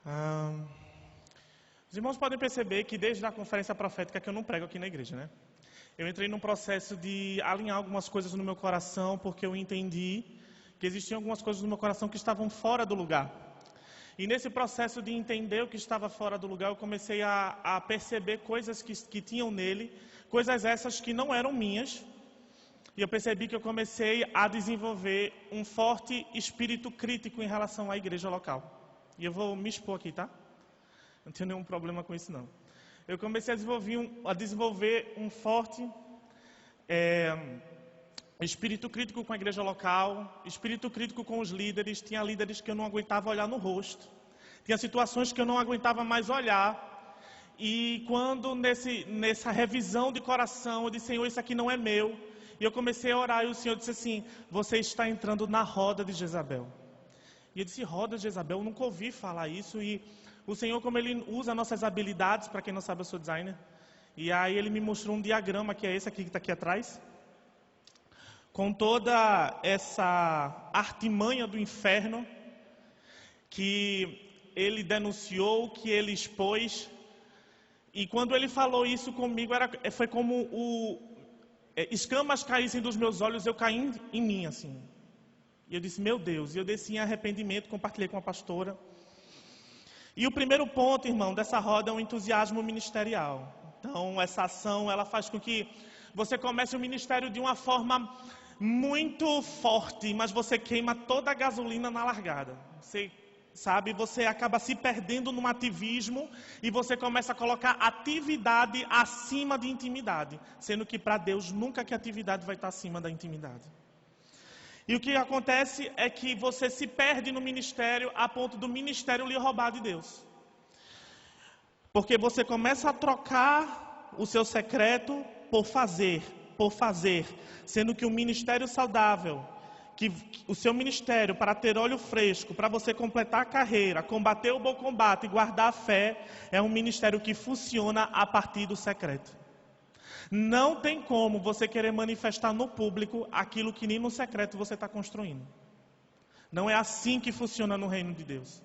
Ah, os irmãos podem perceber que desde a conferência profética que eu não prego aqui na igreja, né? Eu entrei num processo de alinhar algumas coisas no meu coração, porque eu entendi que existiam algumas coisas no meu coração que estavam fora do lugar. E nesse processo de entender o que estava fora do lugar, eu comecei a perceber coisas que tinham nele, coisas essas que não eram minhas. E eu percebi que eu comecei a desenvolver um forte espírito crítico em relação à igreja local. E eu vou me expor aqui, tá? Não tenho nenhum problema com isso, não. Eu comecei a desenvolver um forte espírito crítico com a igreja local, espírito crítico com os líderes. Tinha líderes que eu não aguentava olhar no rosto. Tinha situações que eu não aguentava mais olhar. E quando nessa revisão de coração, eu disse: Senhor, isso aqui não é meu. E eu comecei a orar e o Senhor disse assim: você está entrando na roda de Jezabel. E eu disse: roda de Jezabel? Eu nunca ouvi falar isso. E o Senhor, como Ele usa nossas habilidades, para quem não sabe, eu sou designer. E aí Ele me mostrou um diagrama, que é esse aqui que está aqui atrás, com toda essa artimanha do inferno que Ele denunciou, que Ele expôs. E quando Ele falou isso comigo, foi como escamas caíssem dos meus olhos, eu caí em mim, assim. E eu disse: meu Deus. E eu desci em arrependimento, compartilhei com a pastora. E o primeiro ponto, irmão, dessa roda é o entusiasmo ministerial. Então, essa ação, ela faz com que você comece o ministério de uma forma muito forte, mas você queima toda a gasolina na largada. Você acaba se perdendo num ativismo e você começa a colocar atividade acima de intimidade, sendo que para Deus nunca que a atividade vai estar acima da intimidade. E o que acontece é que você se perde no ministério a ponto do ministério lhe roubar de Deus. Porque você começa a trocar o seu secreto por fazer, sendo que o ministério saudável, que o seu ministério para ter óleo fresco, para você completar a carreira, combater o bom combate e guardar a fé, é um ministério que funciona a partir do secreto. Não tem como você querer manifestar no público aquilo que nem no secreto você está construindo. Não é assim que funciona no reino de Deus.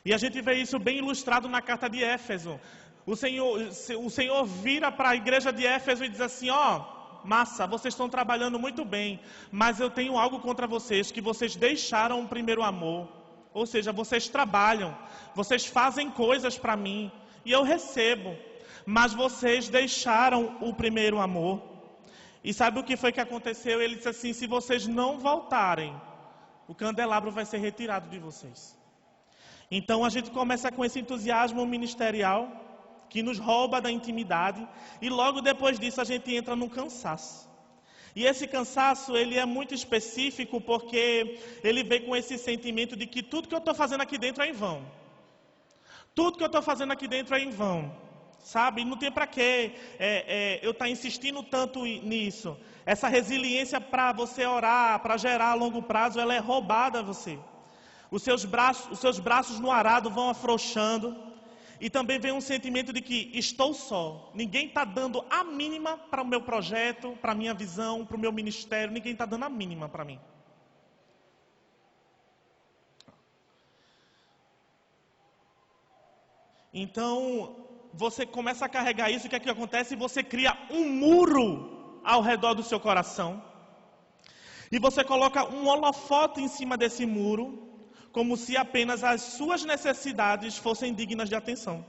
E a gente vê isso bem ilustrado na carta de Éfeso. O Senhor vira para a igreja de Éfeso e diz assim: massa, vocês estão trabalhando muito bem, mas eu tenho algo contra vocês, que vocês deixaram o primeiro amor. Ou seja, vocês trabalham, vocês fazem coisas para mim, e eu recebo. Mas vocês deixaram o primeiro amor. E sabe o que foi que aconteceu? Ele disse assim: se vocês não voltarem, o candelabro vai ser retirado de vocês. Então a gente começa com esse entusiasmo ministerial, que nos rouba da intimidade. E logo depois disso a gente entra num cansaço. E esse cansaço, ele é muito específico, porque ele vem com esse sentimento de que tudo que eu estou fazendo aqui dentro é em vão. Tudo que eu estou fazendo aqui dentro é em vão. Sabe, não tem para quê eu estar insistindo tanto nisso. Essa resiliência para você orar, para gerar a longo prazo, ela é roubada a você. Os seus braços no arado vão afrouxando. E também vem um sentimento de que estou só. Ninguém está dando a mínima para o meu projeto, para a minha visão, para o meu ministério. Ninguém está dando a mínima para mim. Então você começa a carregar isso. O que é que acontece? Você cria um muro ao redor do seu coração. E você coloca um holofote em cima desse muro, como se apenas as suas necessidades fossem dignas de atenção.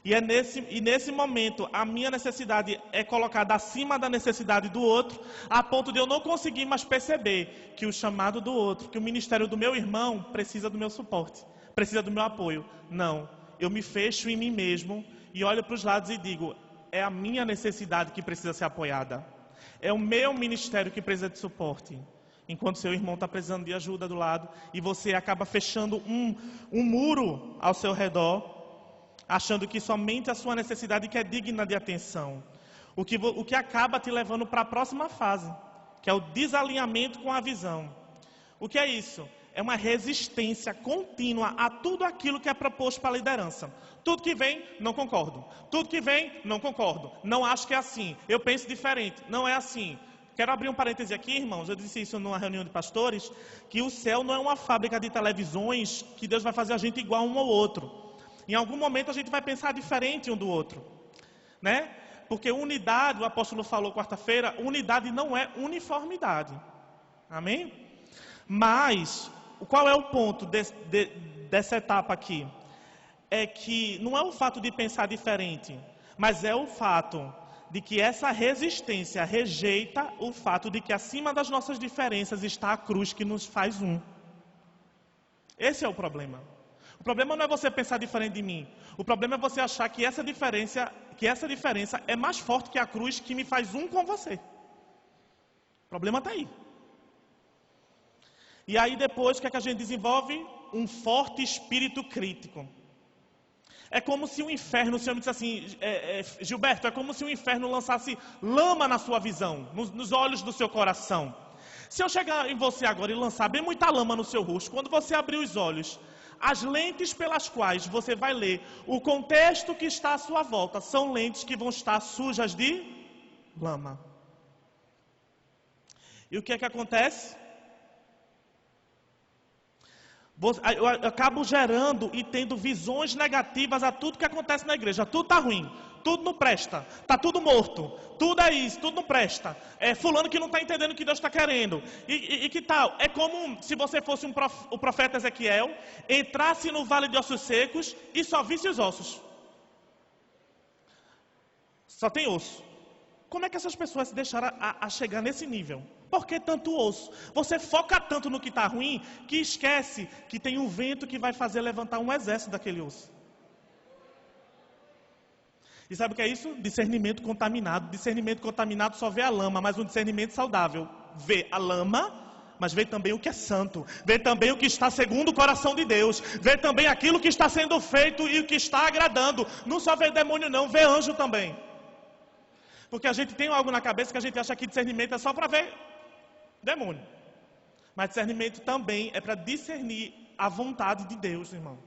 E nesse momento, a minha necessidade é colocada acima da necessidade do outro, a ponto de eu não conseguir mais perceber que o chamado do outro, que o ministério do meu irmão precisa do meu suporte, precisa do meu apoio. Não, eu me fecho em mim mesmo e olho para os lados e digo: é a minha necessidade que precisa ser apoiada. É o meu ministério que precisa de suporte. Enquanto seu irmão está precisando de ajuda do lado, e você acaba fechando um muro ao seu redor, achando que somente a sua necessidade que é digna de atenção. O que acaba te levando para a próxima fase, que é o desalinhamento com a visão. O que é isso? É uma resistência contínua a tudo aquilo que é proposto para a liderança. Tudo que vem, não concordo. Tudo que vem, não concordo. Não acho que é assim. Eu penso diferente. Não é assim. Quero abrir um parêntese aqui, irmãos. Eu disse isso numa reunião de pastores, que o céu não é uma fábrica de televisões que Deus vai fazer a gente igual um ao outro. Em algum momento a gente vai pensar diferente um do outro, né? Porque unidade, o apóstolo falou quarta-feira, unidade não é uniformidade. Amém? Mas, qual é o ponto dessa etapa aqui? É que não é o fato de pensar diferente, mas é o fato de que essa resistência rejeita o fato de que acima das nossas diferenças está a cruz que nos faz um. Esse é o problema. O problema não é você pensar diferente de mim. O problema é você achar que essa diferença é mais forte que a cruz que me faz um com você. O problema está aí. E aí depois, o que é que a gente desenvolve? Um forte espírito crítico. É como se o inferno, o Senhor me disse assim, Gilberto, é como se o inferno lançasse lama na sua visão, nos olhos do seu coração. Se eu chegar em você agora e lançar bem muita lama no seu rosto, quando você abrir os olhos, as lentes pelas quais você vai ler o contexto que está à sua volta são lentes que vão estar sujas de lama. E o que é que acontece? Eu acabo gerando e tendo visões negativas a tudo que acontece na igreja. Tudo está ruim, tudo não presta, está tudo morto, tudo é isso, tudo não presta. É fulano que não está entendendo o que Deus está querendo. E que tal? É como se você fosse o profeta Ezequiel, entrasse no vale de ossos secos e só visse os ossos. Só tem osso. Como é que essas pessoas se deixaram a chegar nesse nível? Por que tanto osso? Você foca tanto no que está ruim, que esquece que tem um vento que vai fazer levantar um exército daquele osso. E sabe o que é isso? Discernimento contaminado. Discernimento contaminado só vê a lama, mas um discernimento saudável vê a lama, mas vê também o que é santo. Vê também o que está segundo o coração de Deus. Vê também aquilo que está sendo feito e o que está agradando. Não só vê demônio não, vê anjo também. Porque a gente tem algo na cabeça que a gente acha que discernimento é só para ver demônio. Mas discernimento também é para discernir a vontade de Deus, irmão.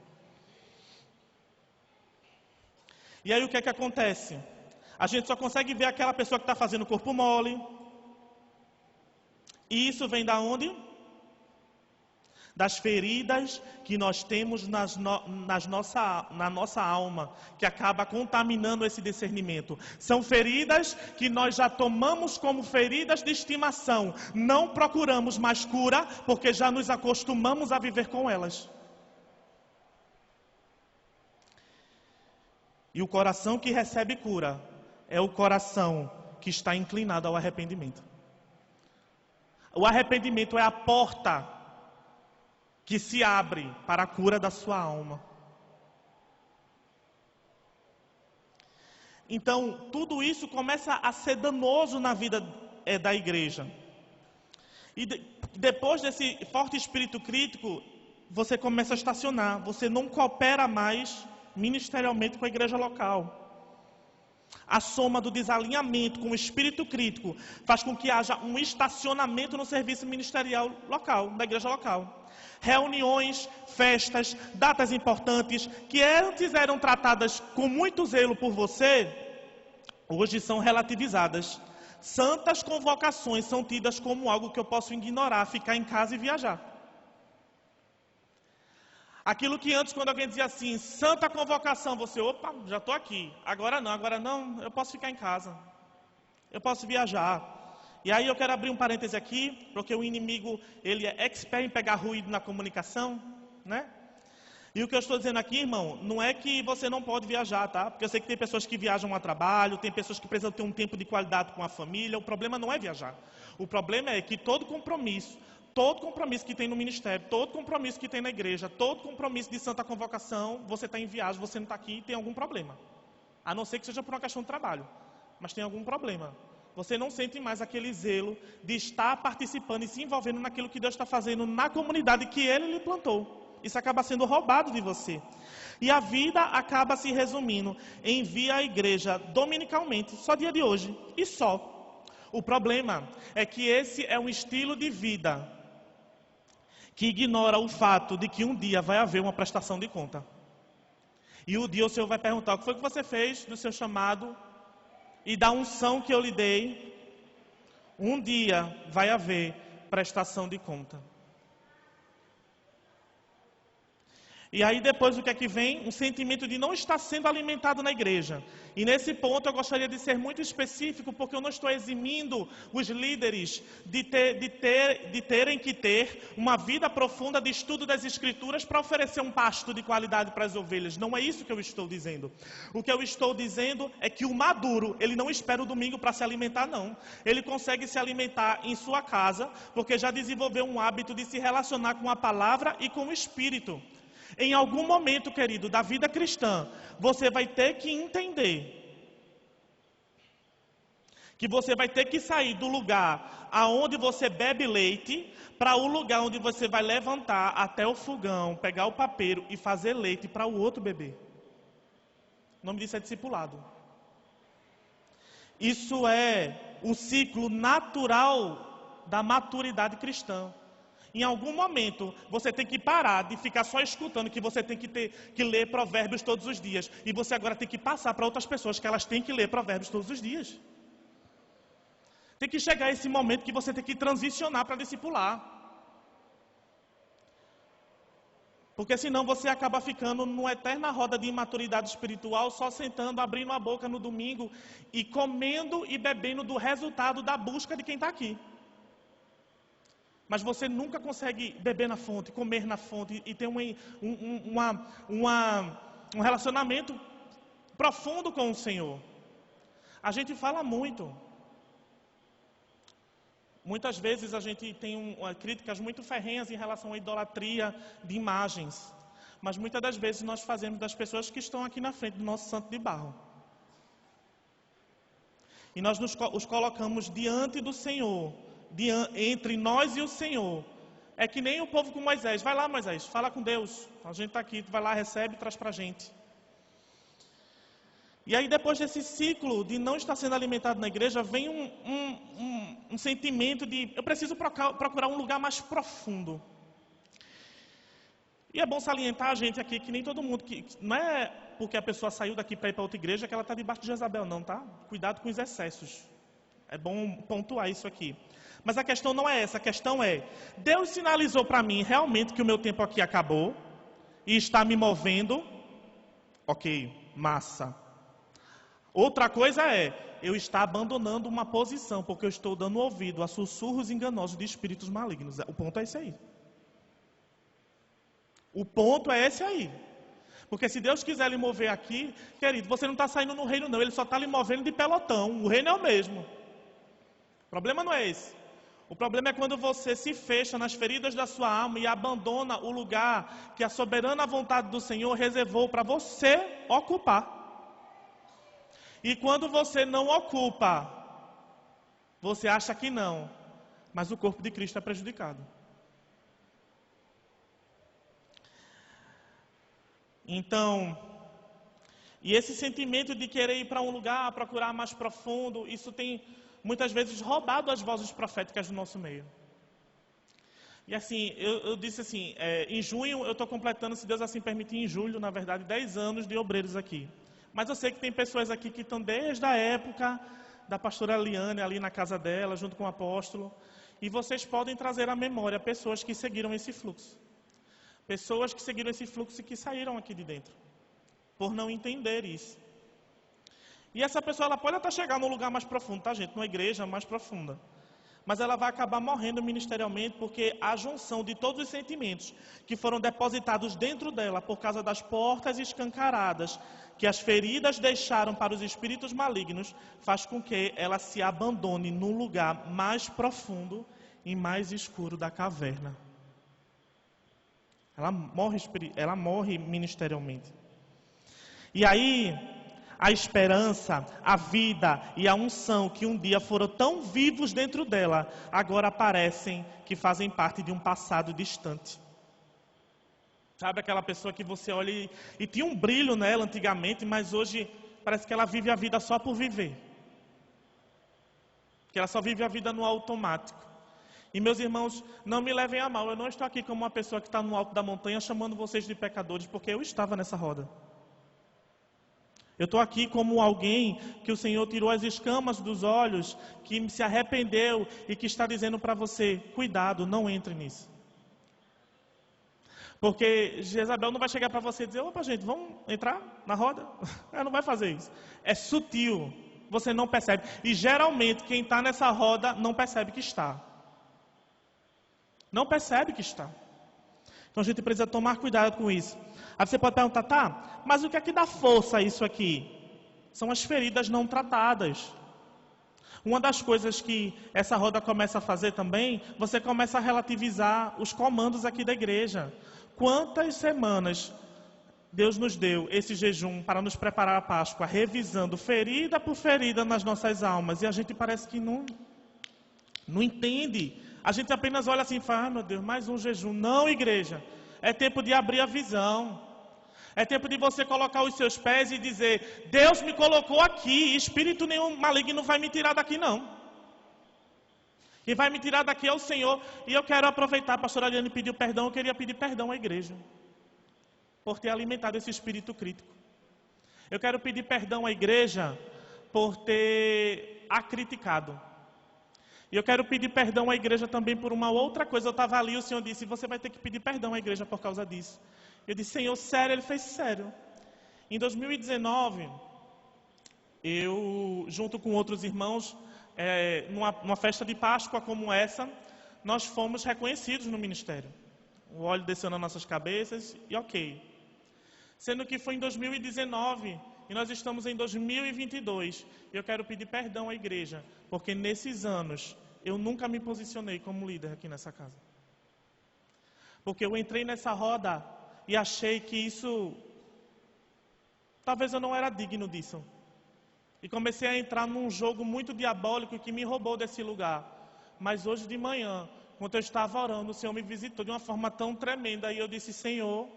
E aí o que é que acontece? A gente só consegue ver aquela pessoa que está fazendo corpo mole. E isso vem da onde? Das feridas que nós temos na nossa alma, que acaba contaminando esse discernimento. São feridas que nós já tomamos como feridas de estimação. Não procuramos mais cura, porque já nos acostumamos a viver com elas. E o coração que recebe cura é o coração que está inclinado ao arrependimento. O arrependimento é a porta que se abre para a cura da sua alma. Então, tudo isso começa a ser danoso na vida da igreja. E depois desse forte espírito crítico, você começa a estacionar. Você não coopera mais ministerialmente com a igreja local. A soma do desalinhamento com o espírito crítico faz com que haja um estacionamento no serviço ministerial local, da igreja local. Reuniões, festas, datas importantes que antes eram tratadas com muito zelo por você, hoje são relativizadas. Santas convocações são tidas como algo que eu posso ignorar, ficar em casa e viajar. Aquilo que antes, quando alguém dizia assim, santa convocação, você, opa, já estou aqui. Agora não, eu posso ficar em casa. Eu posso viajar. E aí eu quero abrir um parêntese aqui, porque o inimigo, ele é expert em pegar ruído na comunicação, né? E o que eu estou dizendo aqui, irmão, não é que você não pode viajar, tá? Porque eu sei que tem pessoas que viajam a trabalho, tem pessoas que precisam ter um tempo de qualidade com a família. O problema não é viajar. O problema é que todo compromisso que tem no ministério, todo compromisso que tem na igreja, todo compromisso de santa convocação, você está em viagem, você não está aqui e tem algum problema. A não ser que seja por uma questão de trabalho, mas tem algum problema. Você não sente mais aquele zelo de estar participando e se envolvendo naquilo que Deus está fazendo na comunidade que Ele lhe plantou. Isso acaba sendo roubado de você. E a vida acaba se resumindo em vir à igreja dominicalmente, só dia de hoje, e só. O problema é que esse é um estilo de vida que ignora o fato de que um dia vai haver uma prestação de conta. E o dia o Senhor vai perguntar, o que foi que você fez do seu chamado e da unção que eu lhe dei? Um dia vai haver prestação de conta. E aí depois o que é que vem? Um sentimento de não estar sendo alimentado na igreja. E nesse ponto eu gostaria de ser muito específico, porque eu não estou eximindo os líderes de terem que ter uma vida profunda de estudo das Escrituras para oferecer um pasto de qualidade para as ovelhas. Não é isso que eu estou dizendo. O que eu estou dizendo é que o maduro, ele não espera o domingo para se alimentar, não. Ele consegue se alimentar em sua casa, porque já desenvolveu um hábito de se relacionar com a palavra e com o Espírito. Em algum momento, querido, da vida cristã, você vai ter que entender que você vai ter que sair do lugar aonde você bebe leite para o lugar onde você vai levantar até o fogão, pegar o papeiro e fazer leite para o outro beber. O nome disso é discipulado. Isso é o ciclo natural da maturidade cristã. Em algum momento, você tem que parar de ficar só escutando que você tem que ler provérbios todos os dias. E você agora tem que passar para outras pessoas que elas têm que ler provérbios todos os dias. Tem que chegar esse momento que você tem que transicionar para discipular. Porque senão você acaba ficando numa eterna roda de imaturidade espiritual, só sentando, abrindo a boca no domingo e comendo e bebendo do resultado da busca de quem está aqui. Mas você nunca consegue beber na fonte, comer na fonte e ter um relacionamento profundo com o Senhor. A gente fala muito. Muitas vezes a gente tem críticas muito ferrenhas em relação à idolatria de imagens. Mas muitas das vezes nós fazemos das pessoas que estão aqui na frente do nosso santo de barro. E nós os colocamos diante do Senhor. Entre nós e o Senhor. É que nem o povo com Moisés. Vai lá, Moisés, fala com Deus. A gente está aqui, tu vai lá, recebe e traz para a gente. E aí depois desse ciclo de não estar sendo alimentado na igreja, vem um sentimento de eu preciso procurar um lugar mais profundo. E é bom salientar, gente, aqui que nem todo mundo, que não é porque a pessoa saiu daqui para ir para outra igreja que ela está debaixo de Jezabel, não, tá? Cuidado com os excessos. É bom pontuar isso aqui. Mas a questão não é essa, a questão é, Deus sinalizou para mim realmente que o meu tempo aqui acabou e está me movendo. Ok, massa. Outra coisa é, eu estar abandonando uma posição, porque eu estou dando ouvido a sussurros enganosos de espíritos malignos. O ponto é esse aí. O ponto é esse aí. Porque se Deus quiser lhe mover aqui, querido, você não está saindo no reino não, Ele só está lhe movendo de pelotão. O reino é o mesmo. O problema não é esse. O problema é quando você se fecha nas feridas da sua alma e abandona o lugar que a soberana vontade do Senhor reservou para você ocupar. E quando você não ocupa, você acha que não, mas o corpo de Cristo é prejudicado. Então, e esse sentimento de querer ir para um lugar, procurar mais profundo, isso tem muitas vezes roubado as vozes proféticas do nosso meio. E assim, eu disse assim, em junho eu estou completando, se Deus assim permitir, em julho, na verdade, 10 anos de obreiros aqui. Mas eu sei que tem pessoas aqui que estão desde a época da pastora Liane, ali na casa dela, junto com o apóstolo. E vocês podem trazer à memória pessoas que seguiram esse fluxo. Pessoas que seguiram esse fluxo e que saíram aqui de dentro. Por não entender isso. E essa pessoa, ela pode até chegar num lugar mais profundo, tá, gente? Numa igreja mais profunda. Mas ela vai acabar morrendo ministerialmente porque a junção de todos os sentimentos que foram depositados dentro dela por causa das portas escancaradas que as feridas deixaram para os espíritos malignos faz com que ela se abandone no lugar mais profundo e mais escuro da caverna. Ela morre ministerialmente. E aí, a esperança, a vida e a unção que um dia foram tão vivos dentro dela, agora parecem que fazem parte de um passado distante. Sabe aquela pessoa que você olha e tinha um brilho nela antigamente, mas hoje parece que ela vive a vida só por viver. Que ela só vive a vida no automático. E meus irmãos, não me levem a mal, eu não estou aqui como uma pessoa que está no alto da montanha chamando vocês de pecadores, porque eu estava nessa roda. Eu estou aqui como alguém que o Senhor tirou as escamas dos olhos, que se arrependeu e que está dizendo para você, cuidado, não entre nisso. Porque Jezabel não vai chegar para você e dizer, opa gente, vamos entrar na roda? Ela não vai fazer isso. É sutil, você não percebe. E geralmente quem está nessa roda não percebe que está. Não percebe que está. Então a gente precisa tomar cuidado com isso. Aí você pode perguntar, tá, mas o que é que dá força a isso aqui? São as feridas não tratadas. Uma das coisas que essa roda começa a fazer também, você começa a relativizar os comandos aqui da igreja. Quantas semanas Deus nos deu esse jejum para nos preparar a Páscoa, revisando ferida por ferida nas nossas almas, e a gente parece que não entende. A gente apenas olha assim e fala, meu Deus, mais um jejum. Não, igreja, é tempo de abrir a visão. É tempo de você colocar os seus pés e dizer, Deus me colocou aqui, espírito nenhum maligno vai me tirar daqui não. Quem vai me tirar daqui é o Senhor. E eu quero aproveitar, a pastora Aliane pediu perdão, eu queria pedir perdão à igreja, por ter alimentado esse espírito crítico. Eu quero pedir perdão à igreja, por ter a criticado. E eu quero pedir perdão à igreja também por uma outra coisa. Eu estava ali e o Senhor disse, você vai ter que pedir perdão à igreja por causa disso. Eu disse, Senhor, sério? Ele fez sério. Em 2019, eu, junto com outros irmãos, numa festa de Páscoa como essa, nós fomos reconhecidos no ministério. O óleo desceu nas nossas cabeças e ok. Sendo que foi em 2019 e nós estamos em 2022. Eu quero pedir perdão à igreja, porque nesses anos eu nunca me posicionei como líder aqui nessa casa. Porque eu entrei nessa roda e achei que isso, talvez eu não era digno disso. E comecei a entrar num jogo muito diabólico que me roubou desse lugar. Mas hoje de manhã, quando eu estava orando, o Senhor me visitou de uma forma tão tremenda. E eu disse, Senhor,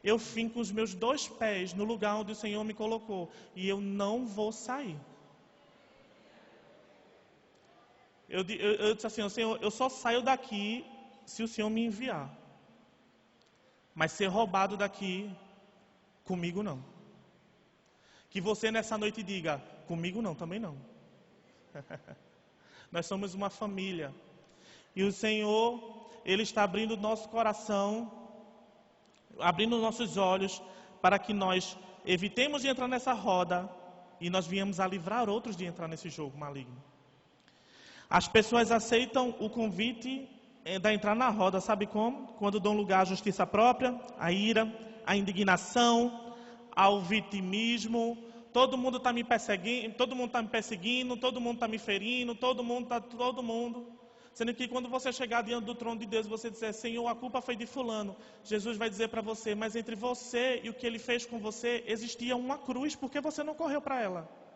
eu finco os meus 2 pés no lugar onde o Senhor me colocou. E eu não vou sair. Eu disse assim, Senhor, eu só saio daqui se o Senhor me enviar. Mas ser roubado daqui, comigo não. Que você nessa noite diga, comigo não, também não. Nós somos uma família. E o Senhor, Ele está abrindo o nosso coração, abrindo nossos olhos, para que nós evitemos de entrar nessa roda e nós viemos a livrar outros de entrar nesse jogo maligno. As pessoas aceitam o convite da entrar na roda, sabe como? Quando dão lugar à justiça própria, à ira, à indignação, ao vitimismo. Todo mundo está me perseguindo, todo mundo está me perseguindo, todo mundo está me ferindo, todo mundo. Sendo que quando você chegar diante do trono de Deus e você disser, Senhor, a culpa foi de fulano, Jesus vai dizer para você, mas entre você e o que ele fez com você, existia uma cruz, por que você não correu para ela?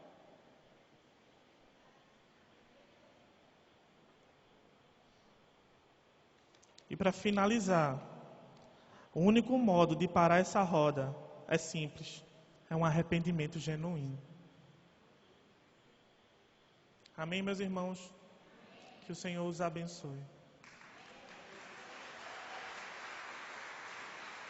E para finalizar, o único modo de parar essa roda é simples, é um arrependimento genuíno. Amém, meus irmãos? Que o Senhor os abençoe.